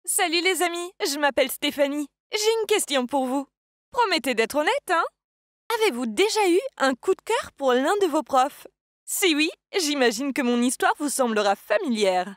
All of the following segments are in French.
Salut les amis, je m'appelle Stéphanie. J'ai une question pour vous. Promettez d'être honnête, hein? Avez-vous déjà eu un coup de cœur pour l'un de vos profs? Si oui, j'imagine que mon histoire vous semblera familière.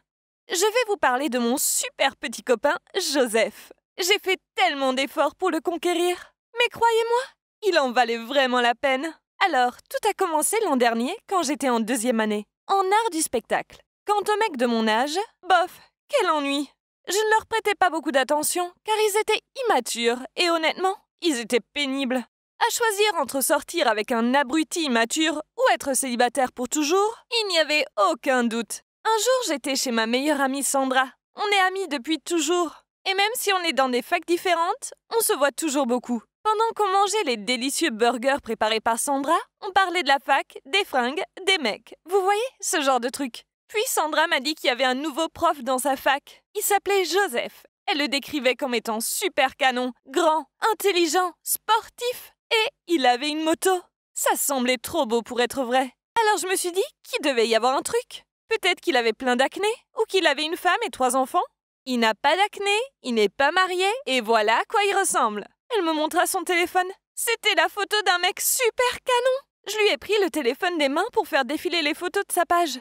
Je vais vous parler de mon super petit copain, Joseph. J'ai fait tellement d'efforts pour le conquérir. Mais croyez-moi, il en valait vraiment la peine. Alors, tout a commencé l'an dernier, quand j'étais en 2e année, en art du spectacle. Quant aux mecs de mon âge, bof, quel ennui! Je ne leur prêtais pas beaucoup d'attention, car ils étaient immatures, et honnêtement, ils étaient pénibles. À choisir entre sortir avec un abruti immature ou être célibataire pour toujours, il n'y avait aucun doute. Un jour, j'étais chez ma meilleure amie Sandra. On est amis depuis toujours. Et même si on est dans des facs différentes, on se voit toujours beaucoup. Pendant qu'on mangeait les délicieux burgers préparés par Sandra, on parlait de la fac, des fringues, des mecs. Vous voyez, ce genre de truc. Puis Sandra m'a dit qu'il y avait un nouveau prof dans sa fac. Il s'appelait Joseph. Elle le décrivait comme étant super canon, grand, intelligent, sportif. Et il avait une moto. Ça semblait trop beau pour être vrai. Alors je me suis dit qu'il devait y avoir un truc. Peut-être qu'il avait plein d'acné, ou qu'il avait une femme et 3 enfants. Il n'a pas d'acné, il n'est pas marié, et voilà à quoi il ressemble. Elle me montra son téléphone. C'était la photo d'un mec super canon. Je lui ai pris le téléphone des mains pour faire défiler les photos de sa page.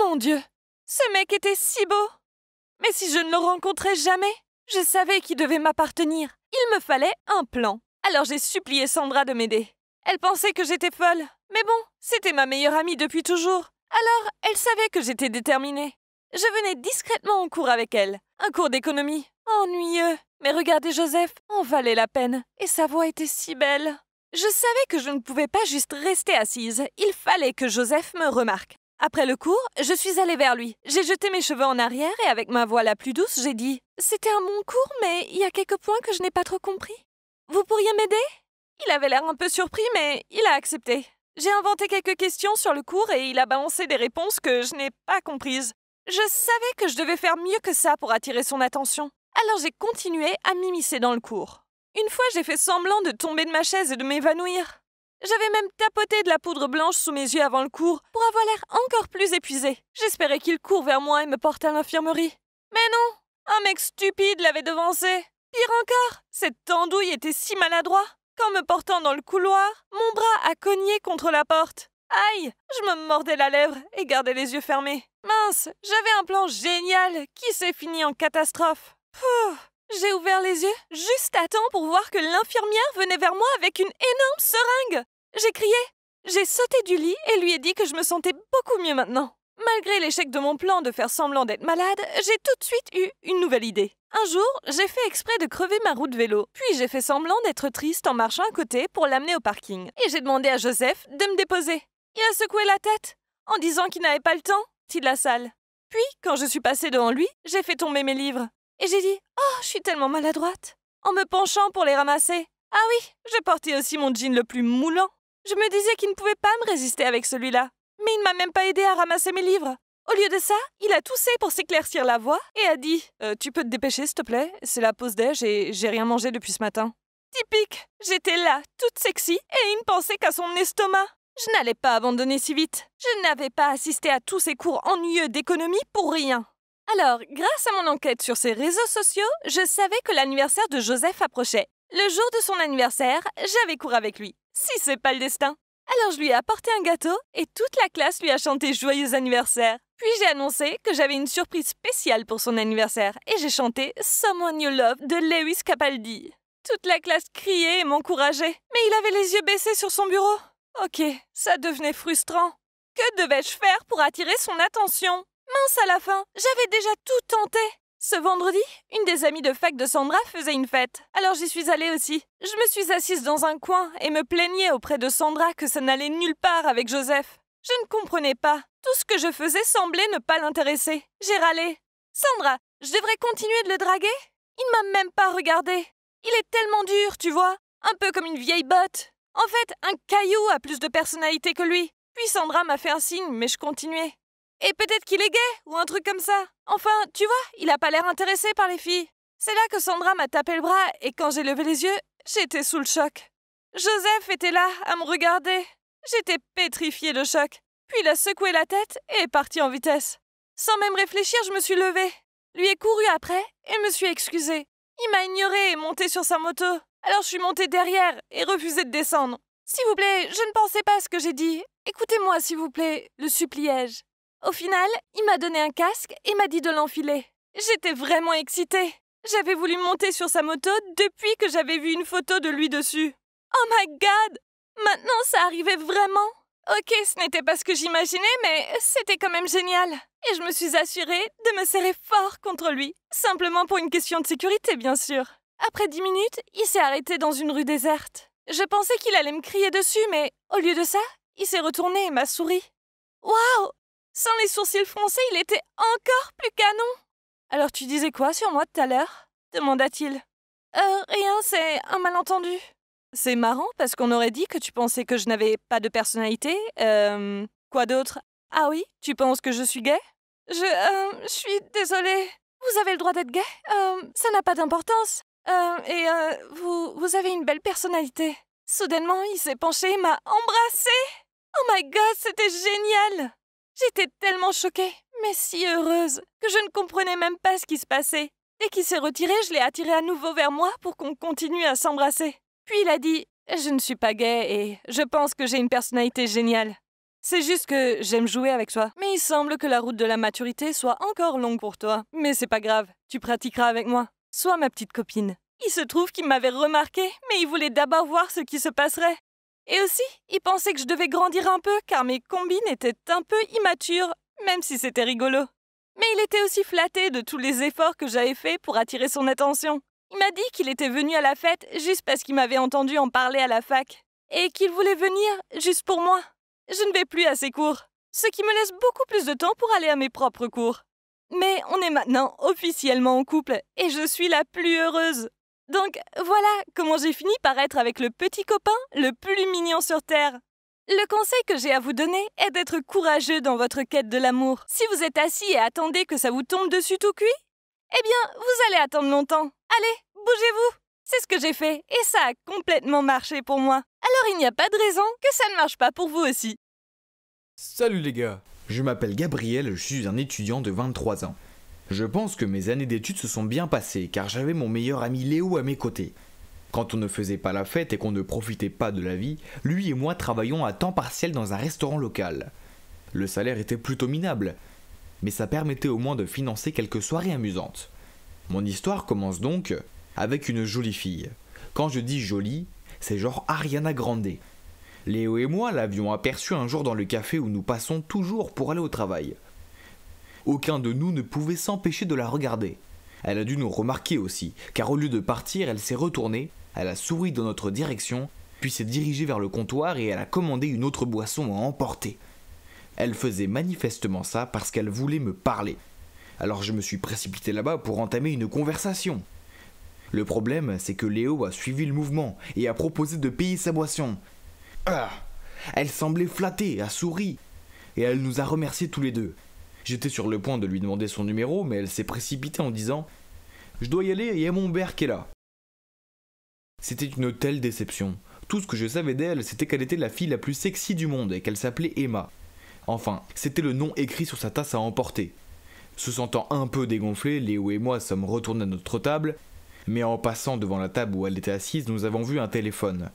Mon Dieu, ce mec était si beau. Mais si je ne le rencontrais jamais, je savais qu'il devait m'appartenir. Il me fallait un plan. Alors j'ai supplié Sandra de m'aider. Elle pensait que j'étais folle. Mais bon, c'était ma meilleure amie depuis toujours. Alors, elle savait que j'étais déterminée. Je venais discrètement en cours avec elle. Un cours d'économie. Ennuyeux. Mais regardez Joseph, en valait la peine. Et sa voix était si belle. Je savais que je ne pouvais pas juste rester assise. Il fallait que Joseph me remarque. Après le cours, je suis allée vers lui. J'ai jeté mes cheveux en arrière et avec ma voix la plus douce, j'ai dit « C'était un bon cours, mais il y a quelques points que je n'ai pas trop compris. Vous pourriez m'aider ?» Il avait l'air un peu surpris, mais il a accepté. J'ai inventé quelques questions sur le cours et il a balancé des réponses que je n'ai pas comprises. Je savais que je devais faire mieux que ça pour attirer son attention. Alors j'ai continué à m'immiscer dans le cours. Une fois, j'ai fait semblant de tomber de ma chaise et de m'évanouir. J'avais même tapoté de la poudre blanche sous mes yeux avant le cours pour avoir l'air encore plus épuisé. J'espérais qu'il court vers moi et me porte à l'infirmerie. Mais non, un mec stupide l'avait devancé. Pire encore, cette andouille était si maladroit qu'en me portant dans le couloir, mon bras a cogné contre la porte. Aïe, je me mordais la lèvre et gardais les yeux fermés. Mince, j'avais un plan génial qui s'est fini en catastrophe. J'ai ouvert les yeux juste à temps pour voir que l'infirmière venait vers moi avec une énorme seringue. J'ai crié. J'ai sauté du lit et lui ai dit que je me sentais beaucoup mieux maintenant. Malgré l'échec de mon plan de faire semblant d'être malade, j'ai tout de suite eu une nouvelle idée. Un jour, j'ai fait exprès de crever ma roue de vélo. Puis j'ai fait semblant d'être triste en marchant à côté pour l'amener au parking. Et j'ai demandé à Joseph de me déposer. Il a secoué la tête en disant qu'il n'avait pas le temps, de la salle. Puis, quand je suis passée devant lui, j'ai fait tomber mes livres. Et j'ai dit « Oh, je suis tellement maladroite !» en me penchant pour les ramasser. Ah oui, je portais aussi mon jean le plus moulant. Je me disais qu'il ne pouvait pas me résister avec celui-là. Mais il ne m'a même pas aidé à ramasser mes livres. Au lieu de ça, il a toussé pour s'éclaircir la voix et a dit « Tu peux te dépêcher, s'il te plaît? C'est la pause déj et j'ai rien mangé depuis ce matin. » Typique. J'étais là, toute sexy, et il ne pensait qu'à son estomac. Je n'allais pas abandonner si vite. Je n'avais pas assisté à tous ces cours ennuyeux d'économie pour rien. Alors, grâce à mon enquête sur ses réseaux sociaux, je savais que l'anniversaire de Joseph approchait. Le jour de son anniversaire, j'avais cours avec lui. Si c'est pas le destin. Alors je lui ai apporté un gâteau et toute la classe lui a chanté joyeux anniversaire. Puis j'ai annoncé que j'avais une surprise spéciale pour son anniversaire et j'ai chanté Someone You Love de Lewis Capaldi. Toute la classe criait et m'encourageait, mais il avait les yeux baissés sur son bureau. Ok, ça devenait frustrant. Que devais-je faire pour attirer son attention? Mince à la fin, j'avais déjà tout tenté. Ce vendredi, une des amies de fac de Sandra faisait une fête. Alors j'y suis allée aussi. Je me suis assise dans un coin et me plaignais auprès de Sandra que ça n'allait nulle part avec Joseph. Je ne comprenais pas. Tout ce que je faisais semblait ne pas l'intéresser. J'ai râlé. « Sandra, je devrais continuer de le draguer? Il ne m'a même pas regardé. Il est tellement dur, tu vois. Un peu comme une vieille botte. En fait, un caillou a plus de personnalité que lui. » Puis Sandra m'a fait un signe, mais je continuais. Et peut-être qu'il est gay, ou un truc comme ça. Enfin, tu vois, il a pas l'air intéressé par les filles. C'est là que Sandra m'a tapé le bras, et quand j'ai levé les yeux, j'étais sous le choc. Joseph était là, à me regarder. J'étais pétrifiée de choc. Puis il a secoué la tête et est parti en vitesse. Sans même réfléchir, je me suis levée. lui ai couru après et me suis excusée. Il m'a ignorée et monté sur sa moto. Alors je suis montée derrière et refusé de descendre. S'il vous plaît, je ne pensais pas à ce que j'ai dit. Écoutez-moi, s'il vous plaît, le suppliai-je. Au final, il m'a donné un casque et m'a dit de l'enfiler. J'étais vraiment excitée. J'avais voulu monter sur sa moto depuis que j'avais vu une photo de lui dessus. Oh my God! Maintenant, ça arrivait vraiment. Ok, ce n'était pas ce que j'imaginais, mais c'était quand même génial. Et je me suis assurée de me serrer fort contre lui. Simplement pour une question de sécurité, bien sûr. Après 10 minutes, il s'est arrêté dans une rue déserte. Je pensais qu'il allait me crier dessus, mais au lieu de ça, il s'est retourné et m'a souri. Waouh! Sans les sourcils froncés, il était encore plus canon. Alors tu disais quoi sur moi tout à l'heure? Demanda-t-il. Rien, c'est un malentendu. C'est marrant parce qu'on aurait dit que tu pensais que je n'avais pas de personnalité. Quoi d'autre? Ah oui, tu penses que je suis gay? Je suis désolée. Vous avez le droit d'être gay? Ça n'a pas d'importance. Vous avez une belle personnalité. Soudainement, il s'est penché et m'a embrassée. Oh my God, c'était génial! J'étais tellement choquée, mais si heureuse, que je ne comprenais même pas ce qui se passait. Dès qu'il s'est retiré, je l'ai attiré à nouveau vers moi pour qu'on continue à s'embrasser. Puis il a dit « Je ne suis pas gay et je pense que j'ai une personnalité géniale. C'est juste que j'aime jouer avec toi. Mais il semble que la route de la maturité soit encore longue pour toi. Mais c'est pas grave, tu pratiqueras avec moi. Sois ma petite copine. » Il se trouve qu'il m'avait remarqué, mais il voulait d'abord voir ce qui se passerait. Et aussi, il pensait que je devais grandir un peu, car mes combines étaient un peu immatures, même si c'était rigolo. Mais il était aussi flatté de tous les efforts que j'avais faits pour attirer son attention. Il m'a dit qu'il était venu à la fête juste parce qu'il m'avait entendu en parler à la fac, et qu'il voulait venir juste pour moi. Je ne vais plus à ses cours, ce qui me laisse beaucoup plus de temps pour aller à mes propres cours. Mais on est maintenant officiellement en couple, et je suis la plus heureuse. Donc voilà comment j'ai fini par être avec le petit copain le plus mignon sur Terre. Le conseil que j'ai à vous donner est d'être courageux dans votre quête de l'amour. Si vous êtes assis et attendez que ça vous tombe dessus tout cuit, eh bien, vous allez attendre longtemps. Allez, bougez-vous. C'est ce que j'ai fait et ça a complètement marché pour moi. Alors il n'y a pas de raison que ça ne marche pas pour vous aussi. Salut les gars, je m'appelle Gabriel, je suis un étudiant de 23 ans. Je pense que mes années d'études se sont bien passées car j'avais mon meilleur ami Léo à mes côtés. Quand on ne faisait pas la fête et qu'on ne profitait pas de la vie, lui et moi travaillions à temps partiel dans un restaurant local. Le salaire était plutôt minable, mais ça permettait au moins de financer quelques soirées amusantes. Mon histoire commence donc avec une jolie fille. Quand je dis jolie, c'est genre Ariana Grande. Léo et moi l'avions aperçue un jour dans le café où nous passons toujours pour aller au travail. Aucun de nous ne pouvait s'empêcher de la regarder. Elle a dû nous remarquer aussi, car au lieu de partir, elle s'est retournée, elle a souri dans notre direction, puis s'est dirigée vers le comptoir et elle a commandé une autre boisson à emporter. Elle faisait manifestement ça parce qu'elle voulait me parler. Alors je me suis précipité là-bas pour entamer une conversation. Le problème, c'est que Léo a suivi le mouvement et a proposé de payer sa boisson. Ah, elle semblait flattée, a souri, et elle nous a remerciés tous les deux. J'étais sur le point de lui demander son numéro, mais elle s'est précipitée en disant « Je dois y aller, il y a mon père qui est là. » C'était une telle déception. Tout ce que je savais d'elle, c'était qu'elle était la fille la plus sexy du monde et qu'elle s'appelait Emma. Enfin, c'était le nom écrit sur sa tasse à emporter. Se sentant un peu dégonflés, Léo et moi sommes retournés à notre table, mais en passant devant la table où elle était assise, nous avons vu un téléphone.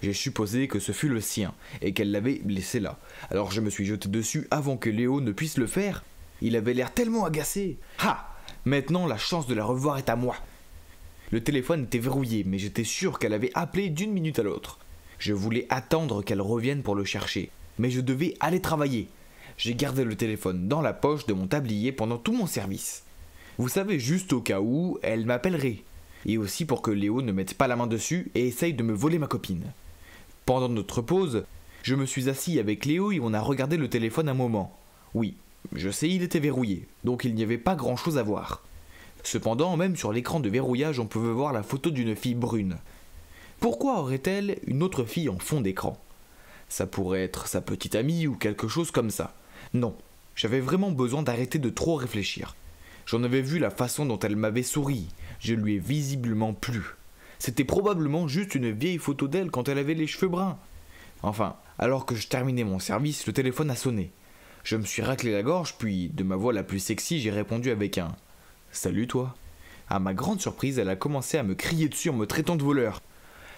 J'ai supposé que ce fut le sien, et qu'elle l'avait laissé là. Alors je me suis jeté dessus avant que Léo ne puisse le faire. Il avait l'air tellement agacé. Ha! Maintenant la chance de la revoir est à moi. Le téléphone était verrouillé, mais j'étais sûr qu'elle avait appelé d'une minute à l'autre. Je voulais attendre qu'elle revienne pour le chercher, mais je devais aller travailler. J'ai gardé le téléphone dans la poche de mon tablier pendant tout mon service. Vous savez, juste au cas où elle m'appellerait. Et aussi pour que Léo ne mette pas la main dessus et essaye de me voler ma copine. Pendant notre pause, je me suis assis avec Léo et on a regardé le téléphone un moment. Oui, je sais, il était verrouillé, donc il n'y avait pas grand chose à voir. Cependant, même sur l'écran de verrouillage, on pouvait voir la photo d'une fille brune. Pourquoi aurait-elle une autre fille en fond d'écran? Ça pourrait être sa petite amie ou quelque chose comme ça. Non, j'avais vraiment besoin d'arrêter de trop réfléchir. J'en avais vu la façon dont elle m'avait souri, je lui ai visiblement plu. C'était probablement juste une vieille photo d'elle quand elle avait les cheveux bruns. Enfin, alors que je terminais mon service, le téléphone a sonné. Je me suis raclé la gorge, puis, de ma voix la plus sexy, j'ai répondu avec un « Salut toi. À ma grande surprise, elle a commencé à me crier dessus en me traitant de voleur.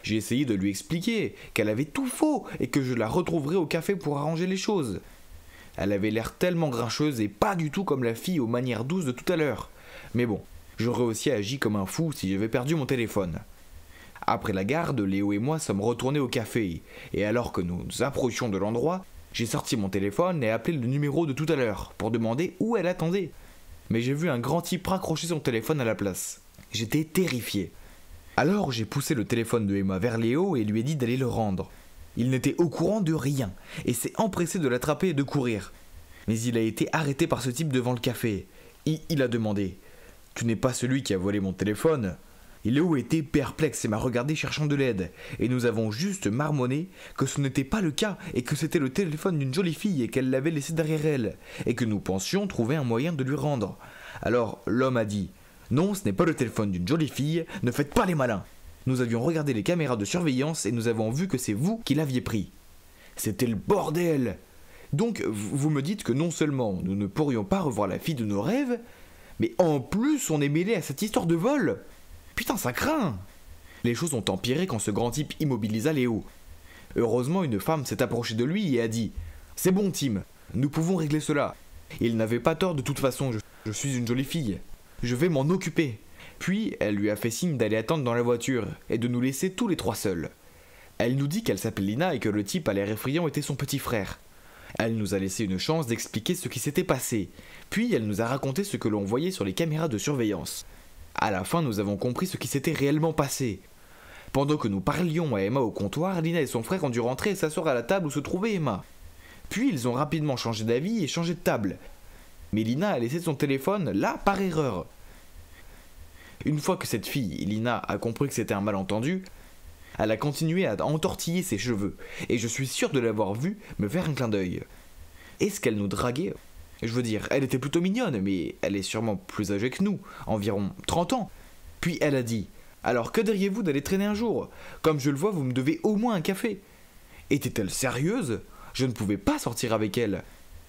J'ai essayé de lui expliquer qu'elle avait tout faux et que je la retrouverais au café pour arranger les choses. Elle avait l'air tellement grincheuse et pas du tout comme la fille aux manières douces de tout à l'heure. Mais bon, j'aurais aussi agi comme un fou si j'avais perdu mon téléphone. Après la garde, Léo et moi sommes retournés au café, et alors que nous nous approchions de l'endroit, j'ai sorti mon téléphone et appelé le numéro de tout à l'heure pour demander où elle attendait. Mais j'ai vu un grand type raccrocher son téléphone à la place. J'étais terrifié. Alors j'ai poussé le téléphone de Emma vers Léo et lui ai dit d'aller le rendre. Il n'était au courant de rien et s'est empressé de l'attraper et de courir. Mais il a été arrêté par ce type devant le café. Il a demandé « Tu n'es pas celui qui a volé mon téléphone ?» Léo était perplexe et m'a regardé cherchant de l'aide. Et nous avons juste marmonné que ce n'était pas le cas et que c'était le téléphone d'une jolie fille et qu'elle l'avait laissé derrière elle. Et que nous pensions trouver un moyen de lui rendre. Alors l'homme a dit « Non, ce n'est pas le téléphone d'une jolie fille, ne faites pas les malins !» Nous avions regardé les caméras de surveillance et nous avons vu que c'est vous qui l'aviez pris. C'était le bordel! Donc vous me dites que non seulement nous ne pourrions pas revoir la fille de nos rêves, mais en plus on est mêlé à cette histoire de vol! Putain, ça craint! Les choses ont empiré quand ce grand type immobilisa Léo. Heureusement, une femme s'est approchée de lui et a dit « C'est bon, Tim, nous pouvons régler cela. Il n'avait pas tort de toute façon, je suis une jolie fille. Je vais m'en occuper. » Puis, elle lui a fait signe d'aller attendre dans la voiture et de nous laisser tous les trois seuls. Elle nous dit qu'elle s'appelle Lina et que le type à l'air effrayant était son petit frère. Elle nous a laissé une chance d'expliquer ce qui s'était passé. Puis, elle nous a raconté ce que l'on voyait sur les caméras de surveillance. À la fin, nous avons compris ce qui s'était réellement passé. Pendant que nous parlions à Emma au comptoir, Lina et son frère ont dû rentrer et s'asseoir à la table où se trouvait Emma. Puis ils ont rapidement changé d'avis et changé de table. Mais Lina a laissé son téléphone là par erreur. Une fois que cette fille, Lina, a compris que c'était un malentendu, elle a continué à entortiller ses cheveux, et je suis sûr de l'avoir vue me faire un clin d'œil. Est-ce qu'elle nous draguait ? Je veux dire, elle était plutôt mignonne, mais elle est sûrement plus âgée que nous, environ 30 ans. Puis elle a dit « Alors que diriez-vous d'aller traîner un jour ? Comme je le vois, vous me devez au moins un café. » Était-elle sérieuse ? Je ne pouvais pas sortir avec elle.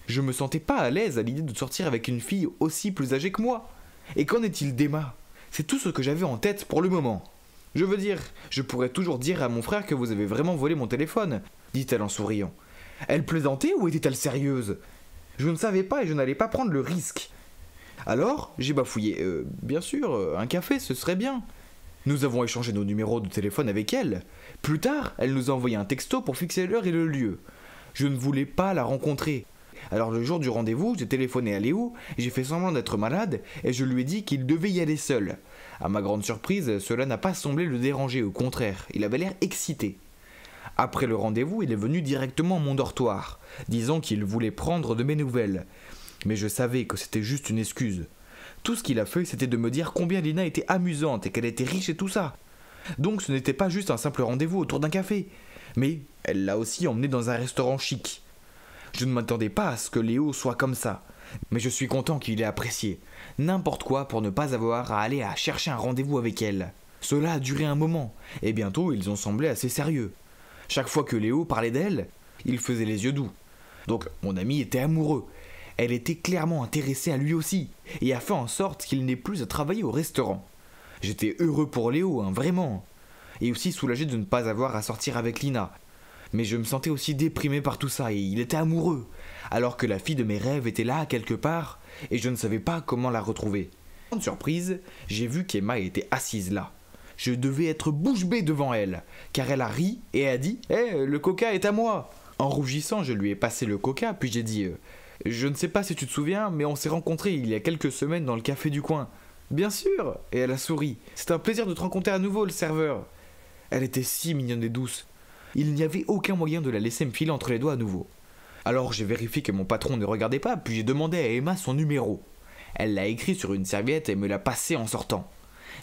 Je me sentais pas à l'aise à l'idée de sortir avec une fille aussi plus âgée que moi. Et qu'en est-il d'Emma ? C'est tout ce que j'avais en tête pour le moment. Je veux dire, je pourrais toujours dire à mon frère que vous avez vraiment volé mon téléphone, dit-elle en souriant. Elle plaisantait ou était-elle sérieuse ? Je ne savais pas et je n'allais pas prendre le risque. Alors, j'ai bafouillé. Bien sûr, un café, ce serait bien. Nous avons échangé nos numéros de téléphone avec elle. Plus tard, elle nous a envoyé un texto pour fixer l'heure et le lieu. Je ne voulais pas la rencontrer. Alors le jour du rendez-vous, j'ai téléphoné à Léo, j'ai fait semblant d'être malade et je lui ai dit qu'il devait y aller seul. À ma grande surprise, cela n'a pas semblé le déranger, au contraire, il avait l'air excité. Après le rendez-vous, il est venu directement à mon dortoir, disant qu'il voulait prendre de mes nouvelles. Mais je savais que c'était juste une excuse. Tout ce qu'il a fait, c'était de me dire combien Lina était amusante et qu'elle était riche et tout ça. Donc ce n'était pas juste un simple rendez-vous autour d'un café, mais elle l'a aussi emmené dans un restaurant chic. Je ne m'attendais pas à ce que Léo soit comme ça, mais je suis content qu'il ait apprécié. N'importe quoi pour ne pas avoir à aller à chercher un rendez-vous avec elle. Cela a duré un moment, et bientôt ils ont semblé assez sérieux. Chaque fois que Léo parlait d'elle, il faisait les yeux doux. Donc mon ami était amoureux. Elle était clairement intéressée à lui aussi, et a fait en sorte qu'il n'ait plus à travailler au restaurant. J'étais heureux pour Léo, vraiment. Et aussi soulagé de ne pas avoir à sortir avec Lina. Mais je me sentais aussi déprimé par tout ça, et il était amoureux, alors que la fille de mes rêves était là, quelque part, et je ne savais pas comment la retrouver. Sans surprise, j'ai vu qu'Emma était assise là. Je devais être bouche bée devant elle, car elle a ri et a dit « Hé, le coca est à moi !» En rougissant, je lui ai passé le coca, puis j'ai dit « Je ne sais pas si tu te souviens, mais on s'est rencontrés il y a quelques semaines dans le café du coin. »« Bien sûr !» Et elle a souri. « C'est un plaisir de te rencontrer à nouveau, le serveur. » Elle était si mignonne et douce. Il n'y avait aucun moyen de la laisser me filer entre les doigts à nouveau. Alors j'ai vérifié que mon patron ne regardait pas, puis j'ai demandé à Emma son numéro. Elle l'a écrit sur une serviette et me l'a passé en sortant.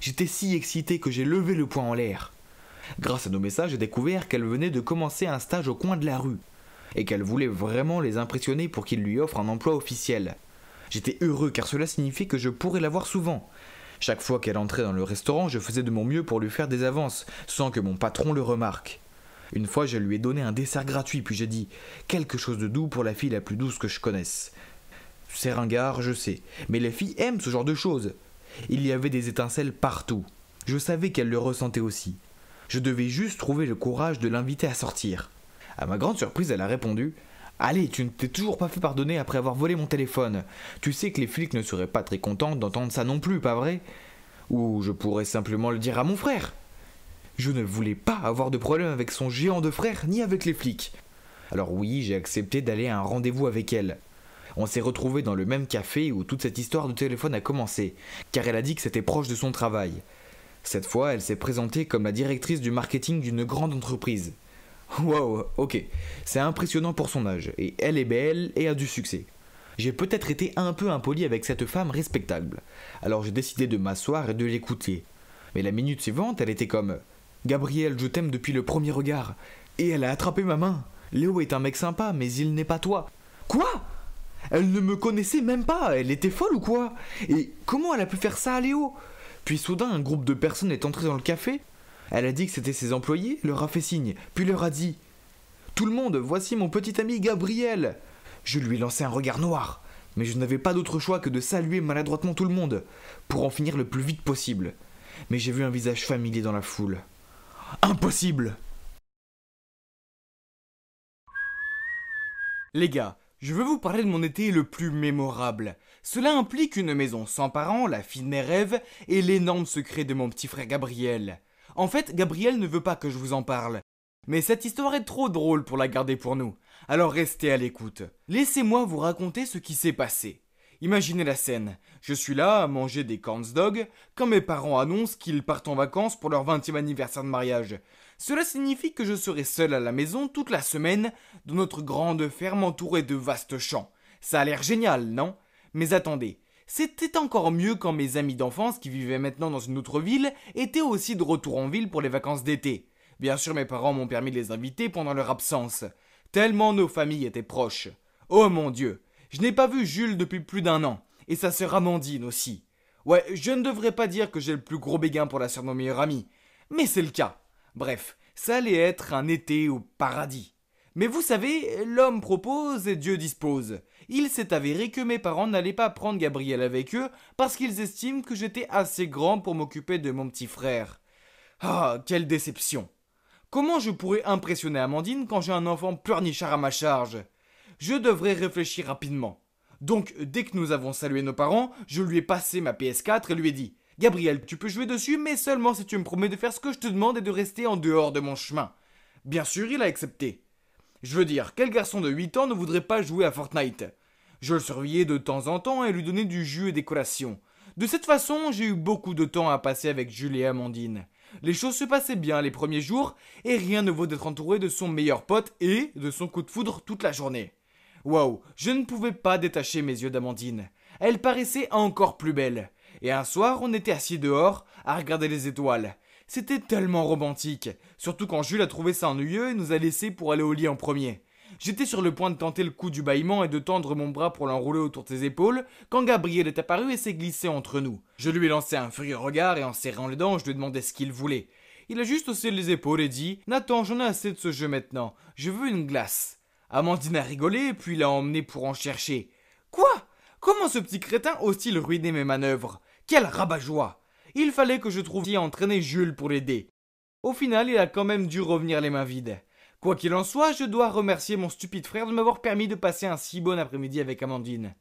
J'étais si excité que j'ai levé le poing en l'air. Grâce à nos messages, j'ai découvert qu'elle venait de commencer un stage au coin de la rue, et qu'elle voulait vraiment les impressionner pour qu'ils lui offrent un emploi officiel. J'étais heureux car cela signifiait que je pourrais la voir souvent. Chaque fois qu'elle entrait dans le restaurant, je faisais de mon mieux pour lui faire des avances, sans que mon patron le remarque. Une fois, je lui ai donné un dessert gratuit, puis j'ai dit « Quelque chose de doux pour la fille la plus douce que je connaisse. » C'est ringard, je sais, mais les filles aiment ce genre de choses. Il y avait des étincelles partout. Je savais qu'elle le ressentait aussi. Je devais juste trouver le courage de l'inviter à sortir. À ma grande surprise, elle a répondu « Allez, tu ne t'es toujours pas fait pardonner après avoir volé mon téléphone. Tu sais que les flics ne seraient pas très contents d'entendre ça non plus, pas vrai ? Ou je pourrais simplement le dire à mon frère. » Je ne voulais pas avoir de problème avec son géant de frère, ni avec les flics. Alors oui, j'ai accepté d'aller à un rendez-vous avec elle. On s'est retrouvés dans le même café où toute cette histoire de téléphone a commencé, car elle a dit que c'était proche de son travail. Cette fois, elle s'est présentée comme la directrice du marketing d'une grande entreprise. Wow, ok, c'est impressionnant pour son âge, et elle est belle et a du succès. J'ai peut-être été un peu impoli avec cette femme respectable, alors j'ai décidé de m'asseoir et de l'écouter. Mais la minute suivante, elle était comme « Gabriel, je t'aime depuis le premier regard », et elle a attrapé ma main. « Léo est un mec sympa, mais il n'est pas toi. » Quoi ? Elle ne me connaissait même pas, elle était folle ou quoi ? Et comment elle a pu faire ça à Léo ? Puis soudain, un groupe de personnes est entré dans le café. Elle a dit que c'était ses employés, leur a fait signe, puis leur a dit « Tout le monde, voici mon petit ami Gabriel !» Je lui ai lancé un regard noir, mais je n'avais pas d'autre choix que de saluer maladroitement tout le monde, pour en finir le plus vite possible. Mais j'ai vu un visage familier dans la foule. Impossible ! Les gars, je veux vous parler de mon été le plus mémorable. Cela implique une maison sans parents, la fille de mes rêves, et l'énorme secret de mon petit frère Gabriel. En fait, Gabriel ne veut pas que je vous en parle. Mais cette histoire est trop drôle pour la garder pour nous. Alors restez à l'écoute. Laissez-moi vous raconter ce qui s'est passé. Imaginez la scène. Je suis là à manger des corn dogs quand mes parents annoncent qu'ils partent en vacances pour leur 20e anniversaire de mariage. Cela signifie que je serai seul à la maison toute la semaine dans notre grande ferme entourée de vastes champs. Ça a l'air génial, non ? Mais attendez, c'était encore mieux quand mes amis d'enfance qui vivaient maintenant dans une autre ville étaient aussi de retour en ville pour les vacances d'été. Bien sûr, mes parents m'ont permis de les inviter pendant leur absence. Tellement nos familles étaient proches. Oh mon Dieu, je n'ai pas vu Jules depuis plus d'1 an, et sa sœur Amandine aussi. Ouais, je ne devrais pas dire que j'ai le plus gros béguin pour la sœur de mon meilleur ami, mais c'est le cas. Bref, ça allait être un été au paradis. Mais vous savez, l'homme propose et Dieu dispose. Il s'est avéré que mes parents n'allaient pas prendre Gabriel avec eux parce qu'ils estiment que j'étais assez grand pour m'occuper de mon petit frère. Ah, quelle déception. Comment je pourrais impressionner Amandine quand j'ai un enfant pleurnichard à ma charge ? Je devrais réfléchir rapidement. Donc, dès que nous avons salué nos parents, je lui ai passé ma PS4 et lui ai dit « Gabriel, tu peux jouer dessus, mais seulement si tu me promets de faire ce que je te demande et de rester en dehors de mon chemin. » Bien sûr, il a accepté. Je veux dire, quel garçon de 8 ans ne voudrait pas jouer à Fortnite ? Je le surveillais de temps en temps et lui donnais du jus et des collations. De cette façon, j'ai eu beaucoup de temps à passer avec Jules et Amandine. Les choses se passaient bien les premiers jours, et rien ne vaut d'être entouré de son meilleur pote et de son coup de foudre toute la journée. Waouh, je ne pouvais pas détacher mes yeux d'Amandine. Elle paraissait encore plus belle. Et un soir, on était assis dehors, à regarder les étoiles. C'était tellement romantique, surtout quand Jules a trouvé ça ennuyeux et nous a laissés pour aller au lit en premier. J'étais sur le point de tenter le coup du bâillement et de tendre mon bras pour l'enrouler autour de ses épaules, quand Gabriel est apparu et s'est glissé entre nous. Je lui ai lancé un furieux regard et en serrant les dents, je lui ai demandé ce qu'il voulait. Il a juste haussé les épaules et dit « Nathan, j'en ai assez de ce jeu maintenant, je veux une glace. » Amandine a rigolé, puis l'a emmené pour en chercher. « Quoi ? Comment ce petit crétin ose-t-il ruiner mes manœuvres ? Quel rabat-joie ! Il fallait que je trouve à entraîner Jules pour l'aider. Au final, il a quand même dû revenir les mains vides. Quoi qu'il en soit, je dois remercier mon stupide frère de m'avoir permis de passer un si bon après-midi avec Amandine.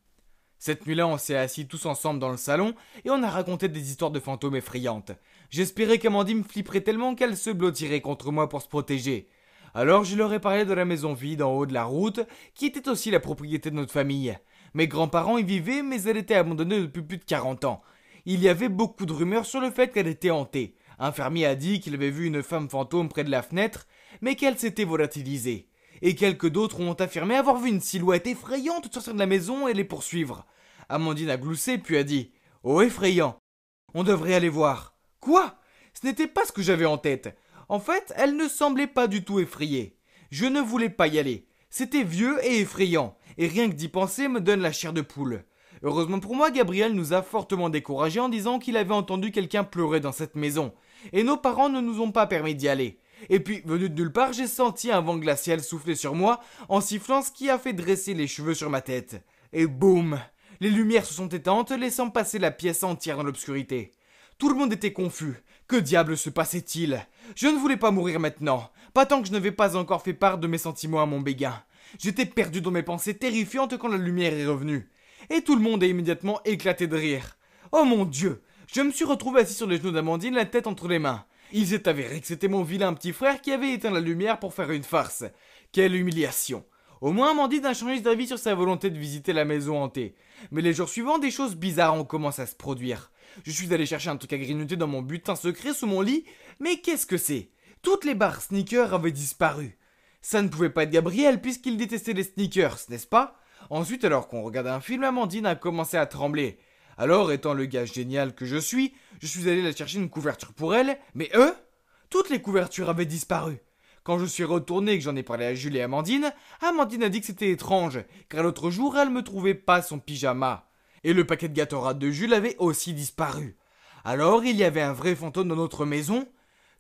Cette nuit-là, on s'est assis tous ensemble dans le salon et on a raconté des histoires de fantômes effrayantes. J'espérais qu'Amandine flipperait tellement qu'elle se blottirait contre moi pour se protéger. Alors je leur ai parlé de la maison vide en haut de la route, qui était aussi la propriété de notre famille. Mes grands-parents y vivaient, mais elle était abandonnée depuis plus de 40 ans. Il y avait beaucoup de rumeurs sur le fait qu'elle était hantée. Un fermier a dit qu'il avait vu une femme fantôme près de la fenêtre, mais qu'elle s'était volatilisée. Et quelques d'autres ont affirmé avoir vu une silhouette effrayante sortir de la maison et les poursuivre. Amandine a gloussé puis a dit « Oh effrayant, on devrait aller voir. » Quoi ? Ce n'était pas ce que j'avais en tête. En fait, elle ne semblait pas du tout effrayée. Je ne voulais pas y aller. C'était vieux et effrayant, et rien que d'y penser me donne la chair de poule. Heureusement pour moi, Gabriel nous a fortement découragés en disant qu'il avait entendu quelqu'un pleurer dans cette maison. Et nos parents ne nous ont pas permis d'y aller. Et puis, venu de nulle part, j'ai senti un vent glacial souffler sur moi en sifflant, ce qui a fait dresser les cheveux sur ma tête. Et boum ! Les lumières se sont éteintes, laissant passer la pièce entière dans l'obscurité. Tout le monde était confus. Que diable se passait-il? Je ne voulais pas mourir maintenant, pas tant que je n'avais pas encore fait part de mes sentiments à mon béguin. J'étais perdu dans mes pensées terrifiantes quand la lumière est revenue. Et tout le monde a immédiatement éclaté de rire. Oh mon Dieu! Je me suis retrouvé assis sur les genoux d'Amandine, la tête entre les mains. Il s'est avéré que c'était mon vilain petit frère qui avait éteint la lumière pour faire une farce. Quelle humiliation! Au moins Amandine a changé d'avis sur sa volonté de visiter la maison hantée. Mais les jours suivants, des choses bizarres ont commencé à se produire. Je suis allé chercher un truc à grignoter dans mon butin secret sous mon lit, mais qu'est-ce que c'est? Toutes les barres sneakers avaient disparu. Ça ne pouvait pas être Gabriel puisqu'il détestait les sneakers, n'est-ce pas? Ensuite, alors qu'on regardait un film, Amandine a commencé à trembler. Alors, étant le gars génial que je suis allé la chercher une couverture pour elle, mais toutes les couvertures avaient disparu. Quand je suis retourné et que j'en ai parlé à Jules et Amandine, Amandine a dit que c'était étrange, car l'autre jour, elle ne me trouvait pas son pyjama. Et le paquet de gâteaux rats de Jules avait aussi disparu. Alors, il y avait un vrai fantôme dans notre maison.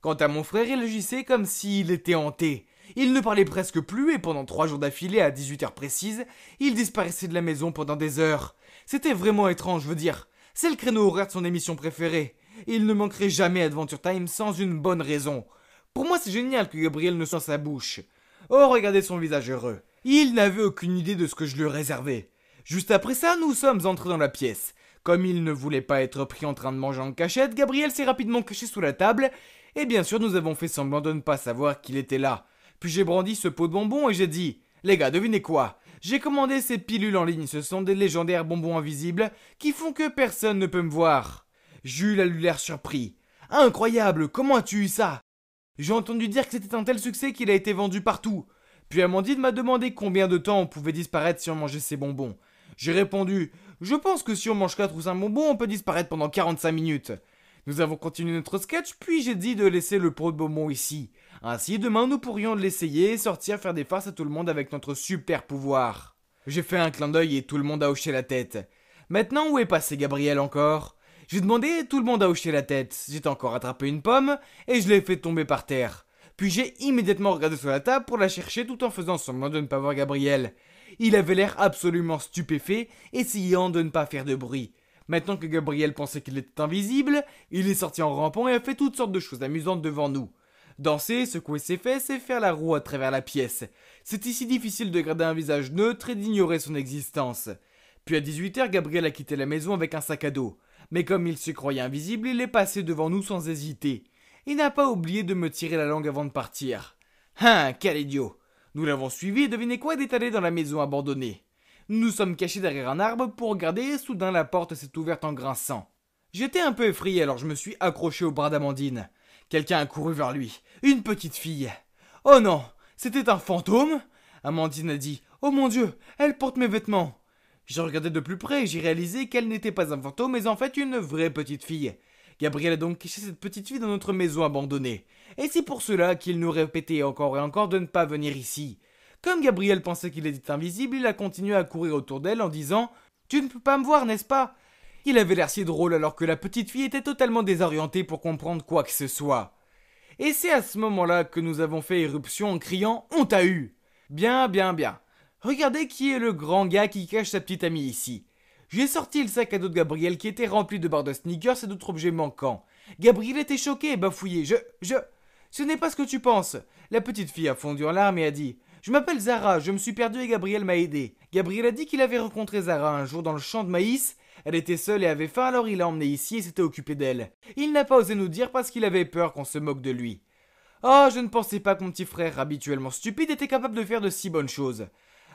Quant à mon frère, il agissait comme s'il était hanté. Il ne parlait presque plus et pendant 3 jours d'affilée à 18h précises, il disparaissait de la maison pendant des heures. C'était vraiment étrange, je veux dire. C'est le créneau horaire de son émission préférée. Il ne manquerait jamais Adventure Time sans une bonne raison. Pour moi, c'est génial que Gabriel ne soit sa bouche. Oh, regardez son visage heureux. Il n'avait aucune idée de ce que je lui réservais. Juste après ça, nous sommes entrés dans la pièce. Comme il ne voulait pas être pris en train de manger en cachette, Gabriel s'est rapidement caché sous la table. Et bien sûr, nous avons fait semblant de ne pas savoir qu'il était là. Puis j'ai brandi ce pot de bonbons et j'ai dit « Les gars, devinez quoi? J'ai commandé ces pilules en ligne, ce sont des légendaires bonbons invisibles qui font que personne ne peut me voir. » Jules a eu l'air surpris. « Incroyable, comment as-tu eu ça? » J'ai entendu dire que c'était un tel succès qu'il a été vendu partout. Puis Amandine m'a demandé combien de temps on pouvait disparaître si on mangeait ces bonbons. J'ai répondu « Je pense que si on mange 4 ou 5 bonbons, on peut disparaître pendant 45 minutes. » Nous avons continué notre sketch, puis j'ai dit de laisser le pot de bonbons ici. Ainsi, demain, nous pourrions l'essayer et sortir faire des farces à tout le monde avec notre super pouvoir. J'ai fait un clin d'œil et tout le monde a hoché la tête. Maintenant, où est passé Gabriel encore? J'ai demandé et tout le monde a hoché la tête. J'ai encore attrapé une pomme et je l'ai fait tomber par terre. Puis j'ai immédiatement regardé sur la table pour la chercher tout en faisant semblant de ne pas voir Gabriel. Il avait l'air absolument stupéfait, essayant de ne pas faire de bruit. Maintenant que Gabriel pensait qu'il était invisible, il est sorti en rampant et a fait toutes sortes de choses amusantes devant nous. Danser, secouer ses fesses et faire la roue à travers la pièce. C'était si difficile de garder un visage neutre et d'ignorer son existence. Puis à 18h, Gabriel a quitté la maison avec un sac à dos. Mais comme il se croyait invisible, il est passé devant nous sans hésiter. Il n'a pas oublié de me tirer la langue avant de partir. Hein, quel idiot! Nous l'avons suivi et devinez quoi, il est allé dans la maison abandonnée. Nous nous sommes cachés derrière un arbre pour regarder et soudain la porte s'est ouverte en grinçant. J'étais un peu effrayé alors je me suis accroché au bras d'Amandine. Quelqu'un a couru vers lui. Une petite fille. Oh non, c'était un fantôme? Amandine a dit. Oh mon Dieu, elle porte mes vêtements. J'ai regardé de plus près et j'ai réalisé qu'elle n'était pas un fantôme mais en fait une vraie petite fille. Gabriel a donc caché cette petite fille dans notre maison abandonnée. Et c'est pour cela qu'il nous répétait encore et encore de ne pas venir ici. Comme Gabriel pensait qu'il était invisible, il a continué à courir autour d'elle en disant « Tu ne peux pas me voir, n'est-ce pas ?» Il avait l'air si drôle alors que la petite fille était totalement désorientée pour comprendre quoi que ce soit. Et c'est à ce moment-là que nous avons fait éruption en criant « On t'a eu !» Bien, bien, bien. Regardez qui est le grand gars qui cache sa petite amie ici. J'ai sorti le sac à dos de Gabriel qui était rempli de barres de sneakers et d'autres objets manquants. Gabriel était choqué et bafouillé. Ce n'est pas ce que tu penses. La petite fille a fondu en larmes et a dit « Je m'appelle Zara, je me suis perdu et Gabriel m'a aidé. » Gabriel a dit qu'il avait rencontré Zara un jour dans le champ de maïs. Elle était seule et avait faim, alors il l'a emmenée ici et s'était occupé d'elle. Il n'a pas osé nous dire parce qu'il avait peur qu'on se moque de lui. Oh, je ne pensais pas que mon petit frère, habituellement stupide, était capable de faire de si bonnes choses.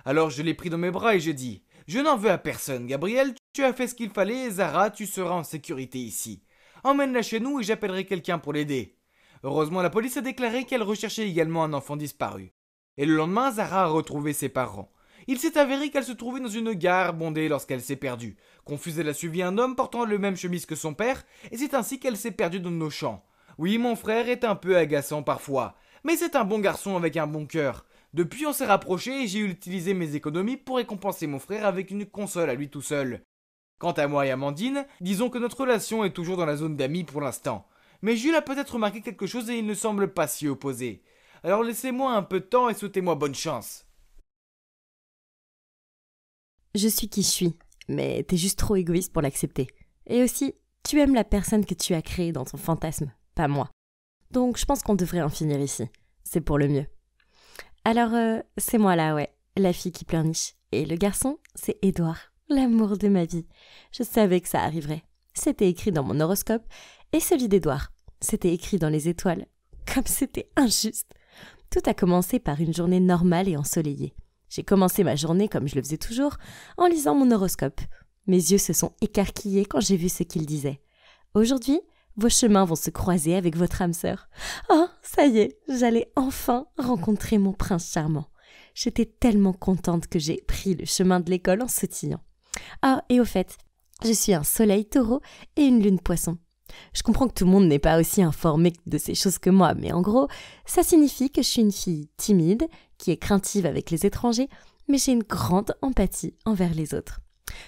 Alors je l'ai pris dans mes bras et j'ai dit « Je n'en veux à personne, Gabriel, tu as fait ce qu'il fallait et Zara, tu seras en sécurité ici. Emmène-la chez nous et j'appellerai quelqu'un pour l'aider. » Heureusement, la police a déclaré qu'elle recherchait également un enfant disparu. Et le lendemain, Zara a retrouvé ses parents. Il s'est avéré qu'elle se trouvait dans une gare bondée lorsqu'elle s'est perdue. Confuse, elle a suivi un homme portant le même chemise que son père, et c'est ainsi qu'elle s'est perdue dans nos champs. Oui, mon frère est un peu agaçant parfois, mais c'est un bon garçon avec un bon cœur. Depuis, on s'est rapprochés et j'ai utilisé mes économies pour récompenser mon frère avec une console à lui tout seul. Quant à moi et Amandine, disons que notre relation est toujours dans la zone d'amis pour l'instant. Mais Jules a peut-être remarqué quelque chose et il ne semble pas s'y opposer. Alors laissez-moi un peu de temps et souhaitez-moi bonne chance. Je suis qui je suis. mais t'es juste trop égoïste pour l'accepter. Et aussi, tu aimes la personne que tu as créée dans ton fantasme, pas moi. Donc je pense qu'on devrait en finir ici. C'est pour le mieux. Alors, c'est moi là, ouais, la fille qui pleurniche. Et le garçon, c'est Édouard, l'amour de ma vie. Je savais que ça arriverait. C'était écrit dans mon horoscope, et celui d'Édouard. C'était écrit dans les étoiles. Comme c'était injuste. Tout a commencé par une journée normale et ensoleillée. J'ai commencé ma journée comme je le faisais toujours, en lisant mon horoscope. Mes yeux se sont écarquillés quand j'ai vu ce qu'il disait. Aujourd'hui, vos chemins vont se croiser avec votre âme sœur. Oh, ça y est, j'allais enfin rencontrer mon prince charmant. J'étais tellement contente que j'ai pris le chemin de l'école en sautillant. Ah, et au fait, je suis un soleil taureau et une lune poisson. Je comprends que tout le monde n'est pas aussi informé de ces choses que moi, mais en gros, ça signifie que je suis une fille timide, qui est craintive avec les étrangers, mais j'ai une grande empathie envers les autres.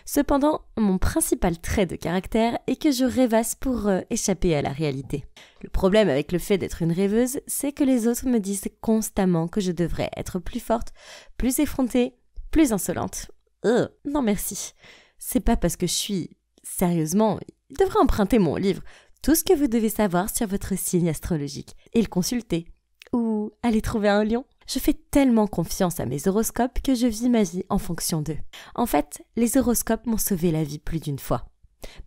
Cependant, mon principal trait de caractère est que je rêvasse pour échapper à la réalité. Le problème avec le fait d'être une rêveuse, c'est que les autres me disent constamment que je devrais être plus forte, plus effrontée, plus insolente. Non merci. C'est pas parce que je suis... Sérieusement, il devrait emprunter mon livre. Tout ce que vous devez savoir sur votre signe astrologique et le consulter. Ou aller trouver un lion. Je fais tellement confiance à mes horoscopes que je vis ma vie en fonction d'eux. En fait, les horoscopes m'ont sauvé la vie plus d'une fois.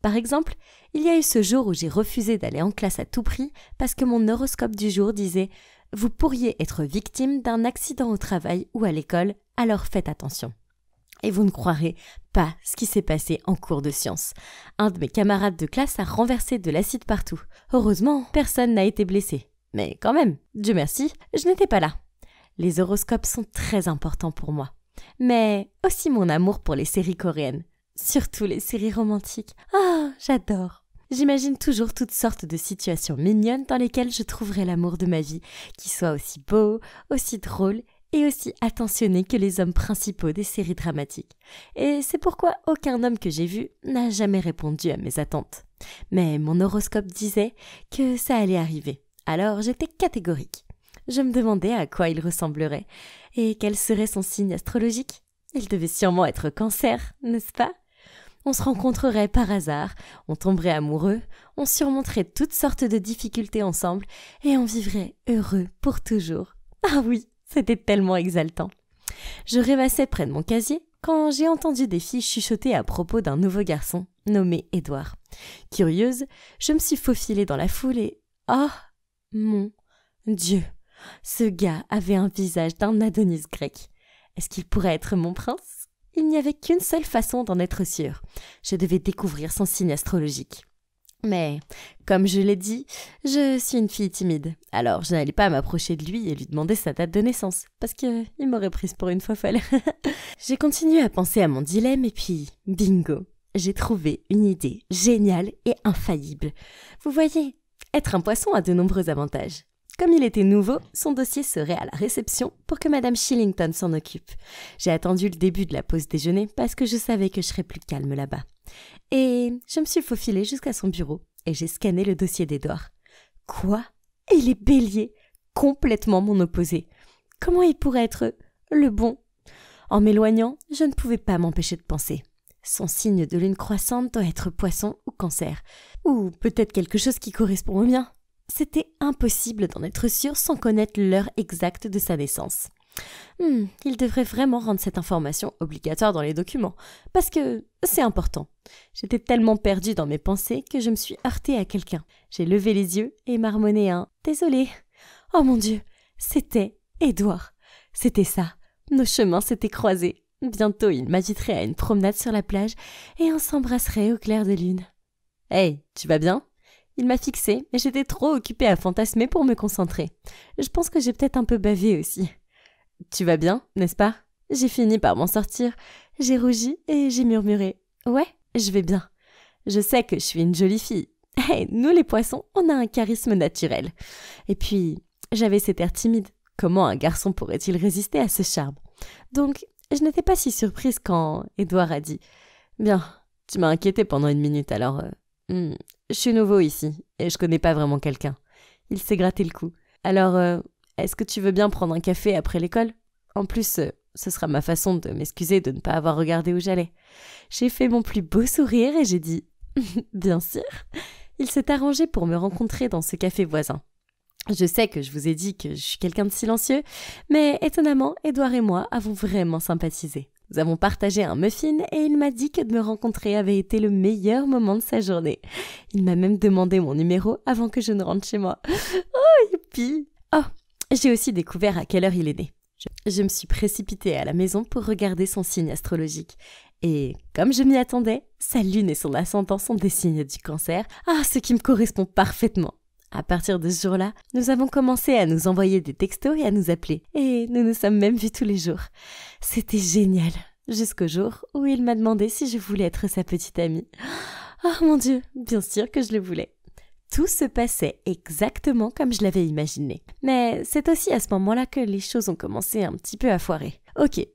Par exemple, il y a eu ce jour où j'ai refusé d'aller en classe à tout prix parce que mon horoscope du jour disait « Vous pourriez être victime d'un accident au travail ou à l'école, alors faites attention ». Et vous ne croirez pas ce qui s'est passé en cours de sciences. Un de mes camarades de classe a renversé de l'acide partout. Heureusement, personne n'a été blessé. Mais quand même, Dieu merci, je n'étais pas là. Les horoscopes sont très importants pour moi. Mais aussi mon amour pour les séries coréennes. Surtout les séries romantiques. Ah, j'adore. J'imagine toujours toutes sortes de situations mignonnes dans lesquelles je trouverai l'amour de ma vie, qui soit aussi beau, aussi drôle et aussi attentionné que les hommes principaux des séries dramatiques. Et c'est pourquoi aucun homme que j'ai vu n'a jamais répondu à mes attentes. Mais mon horoscope disait que ça allait arriver. Alors j'étais catégorique. Je me demandais à quoi il ressemblerait et quel serait son signe astrologique. Il devait sûrement être Cancer, n'est-ce pas ? On se rencontrerait par hasard, on tomberait amoureux, on surmonterait toutes sortes de difficultés ensemble et on vivrait heureux pour toujours. Ah oui, c'était tellement exaltant. Je rêvassais près de mon casier quand j'ai entendu des filles chuchoter à propos d'un nouveau garçon nommé Édouard. Curieuse, je me suis faufilée dans la foule et... Oh mon Dieu, ce gars avait un visage d'un Adonis grec. Est-ce qu'il pourrait être mon prince ? Il n'y avait qu'une seule façon d'en être sûre. Je devais découvrir son signe astrologique. Mais, comme je l'ai dit, je suis une fille timide. Alors, je n'allais pas m'approcher de lui et lui demander sa date de naissance, parce qu'il m'aurait prise pour une faux folle. J'ai continué à penser à mon dilemme et puis, bingo, j'ai trouvé une idée géniale et infaillible. Vous voyez, être un poisson a de nombreux avantages. Comme il était nouveau, son dossier serait à la réception pour que Madame Shillington s'en occupe. J'ai attendu le début de la pause déjeuner parce que je savais que je serais plus calme là-bas. Et je me suis faufilée jusqu'à son bureau et j'ai scanné le dossier d'Édouard. Quoi ? Il est bélier, complètement mon opposé. Comment il pourrait être le bon ? En m'éloignant, je ne pouvais pas m'empêcher de penser. Son signe de lune croissante doit être poisson ou cancer. Ou peut-être quelque chose qui correspond au mien. C'était impossible d'en être sûr sans connaître l'heure exacte de sa naissance. Il devrait vraiment rendre cette information obligatoire dans les documents, parce que c'est important. J'étais tellement perdue dans mes pensées que je me suis heurtée à quelqu'un. J'ai levé les yeux et marmonné un « Désolée ». Oh mon Dieu, c'était Édouard. C'était ça, nos chemins s'étaient croisés. Bientôt, il m'inviterait à une promenade sur la plage et on s'embrasserait au clair de lune. « Hey, tu vas bien ?» Il m'a fixée, mais j'étais trop occupée à fantasmer pour me concentrer. Je pense que j'ai peut-être un peu bavé aussi. « Tu vas bien, n'est-ce pas ?» J'ai fini par m'en sortir. J'ai rougi et j'ai murmuré. « Ouais, je vais bien. Je sais que je suis une jolie fille. Hey, nous les poissons, on a un charisme naturel. Et puis, j'avais cet air timide. Comment un garçon pourrait-il résister à ce charme ? Donc, je n'étais pas si surprise quand Édouard a dit « Bien, tu m'as inquiétée pendant une minute, alors... je suis nouveau ici et je connais pas vraiment quelqu'un. » Il s'est gratté le cou. « Alors, est-ce que tu veux bien prendre un café après l'école ? En plus, Ce sera ma façon de m'excuser de ne pas avoir regardé où j'allais. J'ai fait mon plus beau sourire et j'ai dit « Bien sûr ». Il s'est arrangé pour me rencontrer dans ce café voisin. Je sais que je vous ai dit que je suis quelqu'un de silencieux, mais étonnamment, Édouard et moi avons vraiment sympathisé. Nous avons partagé un muffin et il m'a dit que de me rencontrer avait été le meilleur moment de sa journée. Il m'a même demandé mon numéro avant que je ne rentre chez moi. Oh, youpi! Oh, j'ai aussi découvert à quelle heure il est né. Je me suis précipitée à la maison pour regarder son signe astrologique. Et comme je m'y attendais, sa lune et son ascendant sont des signes du Cancer, ce qui me correspond parfaitement. À partir de ce jour-là, nous avons commencé à nous envoyer des textos et à nous appeler. Et nous nous sommes même vus tous les jours. C'était génial. Jusqu'au jour où il m'a demandé si je voulais être sa petite amie. Oh mon Dieu, bien sûr que je le voulais. Tout se passait exactement comme je l'avais imaginé. Mais c'est aussi à ce moment-là que les choses ont commencé un petit peu à foirer. Ok.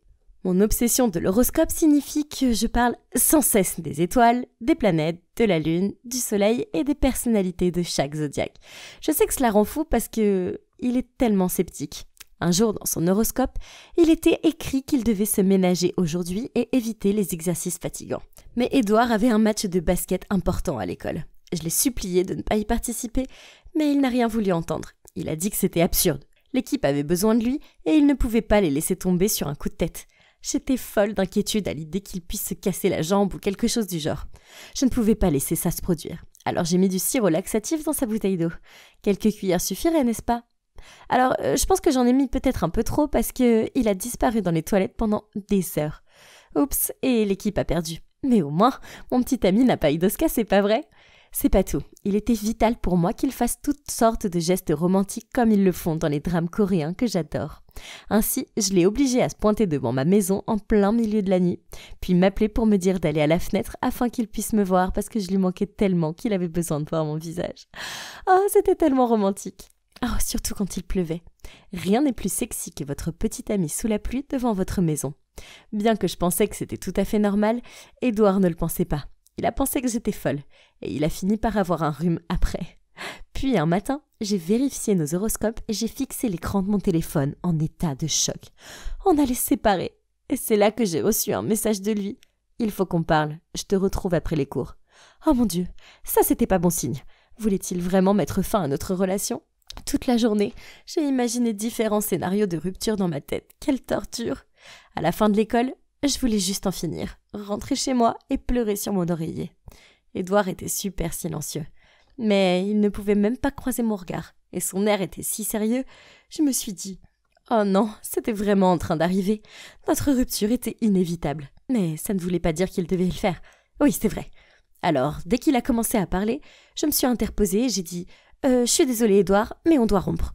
Mon obsession de l'horoscope signifie que je parle sans cesse des étoiles, des planètes, de la lune, du soleil et des personnalités de chaque zodiaque. Je sais que cela rend fou parce que il est tellement sceptique. Un jour, dans son horoscope, il était écrit qu'il devait se ménager aujourd'hui et éviter les exercices fatigants. Mais Édouard avait un match de basket important à l'école. Je l'ai supplié de ne pas y participer, mais il n'a rien voulu entendre. Il a dit que c'était absurde. L'équipe avait besoin de lui et il ne pouvait pas les laisser tomber sur un coup de tête. J'étais folle d'inquiétude à l'idée qu'il puisse se casser la jambe ou quelque chose du genre. Je ne pouvais pas laisser ça se produire. Alors j'ai mis du sirop laxatif dans sa bouteille d'eau. Quelques cuillères suffiraient, n'est-ce pas? Alors, je pense que j'en ai mis peut-être un peu trop parce qu'il a disparu dans les toilettes pendant des heures. Oups, et l'équipe a perdu. Mais au moins, mon petit ami n'a pas eu de se casser, pas vrai? C'est pas tout. Il était vital pour moi qu'il fasse toutes sortes de gestes romantiques comme ils le font dans les drames coréens que j'adore. Ainsi, je l'ai obligé à se pointer devant ma maison en plein milieu de la nuit, puis m'appeler pour me dire d'aller à la fenêtre afin qu'il puisse me voir parce que je lui manquais tellement qu'il avait besoin de voir mon visage. Oh, c'était tellement romantique. Oh, surtout quand il pleuvait. Rien n'est plus sexy que votre petit ami sous la pluie devant votre maison. Bien que je pensais que c'était tout à fait normal, Édouard ne le pensait pas. Il a pensé que j'étais folle, et il a fini par avoir un rhume après. Puis un matin, j'ai vérifié nos horoscopes et j'ai fixé l'écran de mon téléphone en état de choc. On allait se séparer, et c'est là que j'ai reçu un message de lui. Il faut qu'on parle, je te retrouve après les cours. Oh mon Dieu, ça c'était pas bon signe. Voulait-il vraiment mettre fin à notre relation ? Toute la journée, j'ai imaginé différents scénarios de rupture dans ma tête. Quelle torture! À la fin de l'école, je voulais juste en finir, rentrer chez moi et pleurer sur mon oreiller. Édouard était super silencieux, mais il ne pouvait même pas croiser mon regard, et son air était si sérieux, je me suis dit « Oh non, c'était vraiment en train d'arriver. Notre rupture était inévitable, mais ça ne voulait pas dire qu'il devait le faire. Oui, c'est vrai. » Alors, dès qu'il a commencé à parler, je me suis interposée et j'ai dit « Je suis désolée, Édouard, mais on doit rompre. »